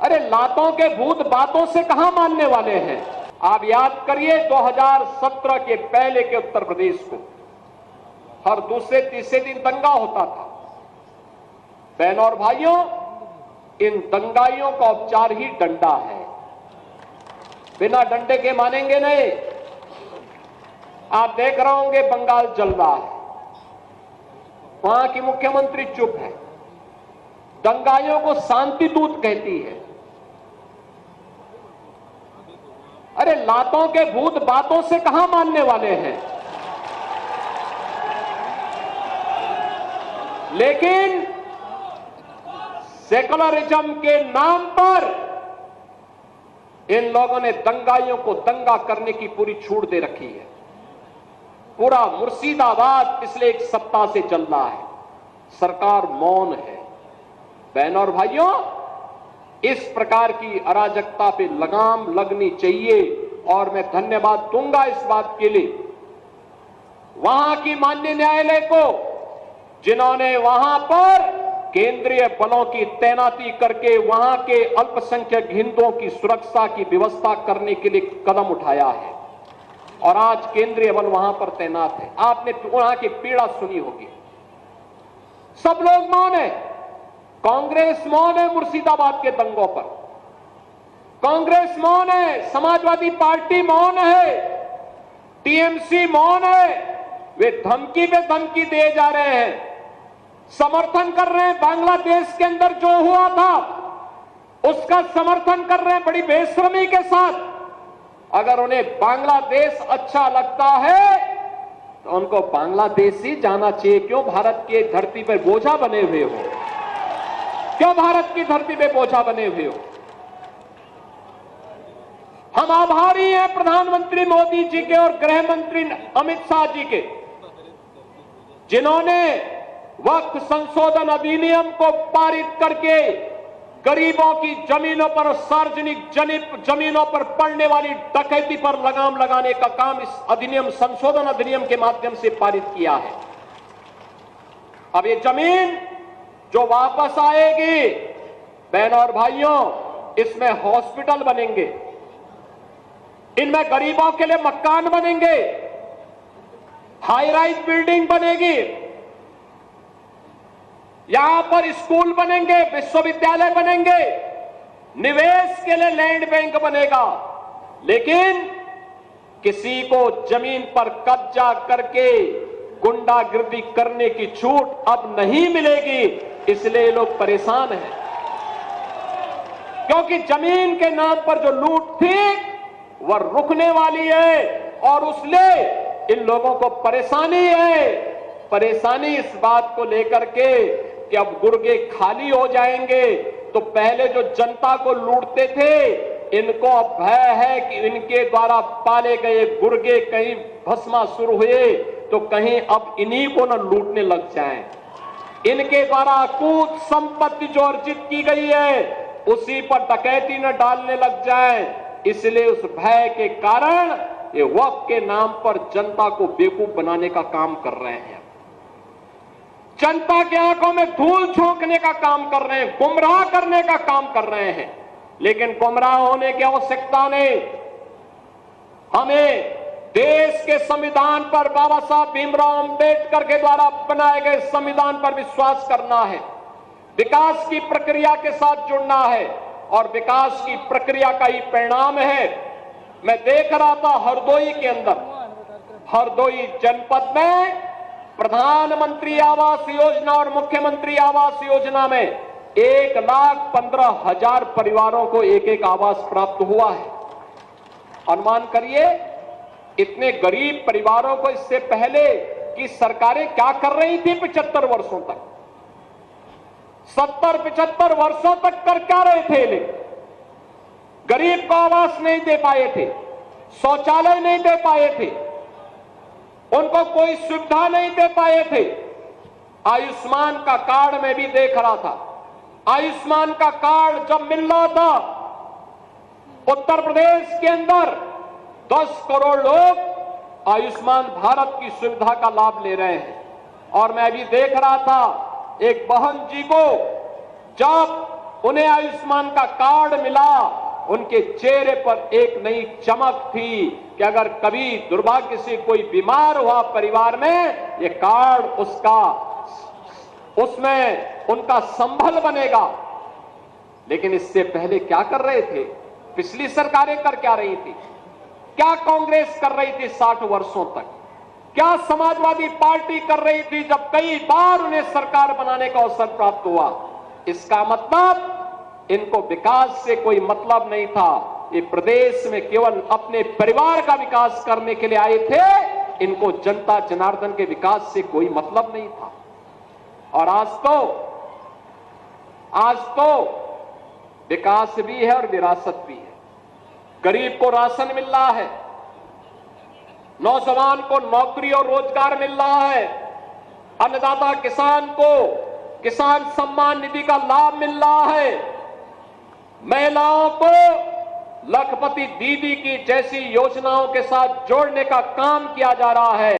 अरे लातों के भूत बातों से कहां मानने वाले हैं। आप याद करिए 2017 के पहले के उत्तर प्रदेश को हर दूसरे तीसरे दिन दंगा होता था। बहनों और भाइयों, इन दंगाइयों का उपचार ही डंडा है। बिना डंडे के मानेंगे नहीं। आप देख रहे होंगे बंगाल जल रहा है, वहां की मुख्यमंत्री चुप है, दंगाइयों को शांति दूत कहती है। अरे लातों के भूत बातों से कहां मानने वाले हैं। लेकिन सेकुलरिज्म के नाम पर इन लोगों ने दंगाइयों को दंगा करने की पूरी छूट दे रखी है। पूरा मुर्शिदाबाद पिछले एक सप्ताह से चल रहा है, सरकार मौन है। बहनों और भाइयों, इस प्रकार की अराजकता पे लगाम लगनी चाहिए और मैं धन्यवाद दूंगा इस बात के लिए वहां की माननीय न्यायालय को, जिन्होंने वहां पर केंद्रीय बलों की तैनाती करके वहां के अल्पसंख्यक हिंदुओं की सुरक्षा की व्यवस्था करने के लिए कदम उठाया है और आज केंद्रीय बल वहां पर तैनात है। आपने वहां की पीड़ा सुनी होगी। सब लोग मौन है। कांग्रेस मौन है मुर्शिदाबाद के दंगों पर, कांग्रेस मौन है, समाजवादी पार्टी मौन है, टीएमसी मौन है। वे धमकी पे धमकी दिए जा रहे हैं, समर्थन कर रहे हैं। बांग्लादेश के अंदर जो हुआ था उसका समर्थन कर रहे हैं बड़ी बेशर्मी के साथ। अगर उन्हें बांग्लादेश अच्छा लगता है तो उनको बांग्लादेश ही जाना चाहिए। क्यों भारत की धरती पर बोझा बने हुए हो? क्यों भारत की धरती पे बोझा बने हुए हो? हम आभारी हैं प्रधानमंत्री मोदी जी के और गृह मंत्री अमित शाह जी के, जिन्होंने वक्फ संशोधन अधिनियम को पारित करके गरीबों की जमीनों पर और सार्वजनिक जमीनों पर पड़ने वाली डकैती पर लगाम लगाने का काम इस अधिनियम संशोधन अधिनियम के माध्यम से पारित किया है। अब ये जमीन जो वापस आएगी, बहनों और भाइयों, इसमें हॉस्पिटल बनेंगे, इनमें गरीबों के लिए मकान बनेंगे, हाई राइज बिल्डिंग बनेगी, यहां पर स्कूल बनेंगे, विश्वविद्यालय बनेंगे, निवेश के लिए लैंड बैंक बनेगा। लेकिन किसी को जमीन पर कब्जा करके गुंडागिर्दी करने की छूट अब नहीं मिलेगी। इसलिए लोग परेशान हैं, क्योंकि जमीन के नाम पर जो लूट थी वह रुकने वाली है और उसलिए इन लोगों को परेशानी है। परेशानी इस बात को लेकर के कि अब गुर्गे खाली हो जाएंगे। तो पहले जो जनता को लूटते थे, इनको अब भय है कि इनके द्वारा पाले गए गुर्गे कहीं भस्मासुर हुए तो कहीं अब इन्हीं को न लूटने लग जाएं। इनके द्वारा अकूत संपत्ति जो अर्जित की गई है उसी पर डकैती न डालने लग जाएं। इसलिए उस भय के कारण ये वक्फ के नाम पर जनता को बेवकूफ बनाने का काम कर रहे हैं, जनता के आंखों में धूल झोंकने का काम कर रहे हैं, गुमराह करने का काम कर रहे हैं। लेकिन गुमराह होने की आवश्यकता नहीं। हमें देश के संविधान पर, बाबा साहब भीमराव अंबेडकर के द्वारा बनाए गए संविधान पर विश्वास करना है, विकास की प्रक्रिया के साथ जुड़ना है और विकास की प्रक्रिया का ही परिणाम है। मैं देख रहा था हरदोई के अंदर, हरदोई जनपद में प्रधानमंत्री आवास योजना और मुख्यमंत्री आवास योजना में 1,15,000 परिवारों को एक एक आवास प्राप्त हुआ है। अनुमान करिए इतने गरीब परिवारों को इससे पहले की सरकारें क्या कर रही थी 75 वर्षों तक, 70-75 वर्षों तक कर क्या रहे थे। लेकिन गरीब को आवास नहीं दे पाए थे, शौचालय नहीं दे पाए थे, उनको कोई सुविधा नहीं दे पाए थे। आयुष्मान का कार्ड मैं भी देख रहा था। आयुष्मान का कार्ड जब मिल रहा था, उत्तर प्रदेश के अंदर 10 करोड़ लोग आयुष्मान भारत की सुविधा का लाभ ले रहे हैं। और मैं भी देख रहा था एक बहन जी को जब उन्हें आयुष्मान का कार्ड मिला, उनके चेहरे पर एक नई चमक थी कि अगर कभी दुर्भाग्य से कोई बीमार हुआ परिवार में, ये कार्ड उसमें उनका संबल बनेगा। लेकिन इससे पहले क्या कर रहे थे? पिछली सरकारें कर क्या रही थी? क्या कांग्रेस कर रही थी 60 वर्षों तक? क्या समाजवादी पार्टी कर रही थी जब कई बार उन्हें सरकार बनाने का अवसर प्राप्त हुआ? इसका मतलब इनको विकास से कोई मतलब नहीं था। ये प्रदेश में केवल अपने परिवार का विकास करने के लिए आए थे। इनको जनता जनार्दन के विकास से कोई मतलब नहीं था। और आज तो विकास भी है और विरासत भी है। गरीब को राशन मिल रहा है, नौजवान को नौकरी और रोजगार मिल रहा है, अन्नदाता किसान को किसान सम्मान निधि का लाभ मिल रहा है, महिलाओं को लखपति दीदी की जैसी योजनाओं के साथ जोड़ने का काम किया जा रहा है।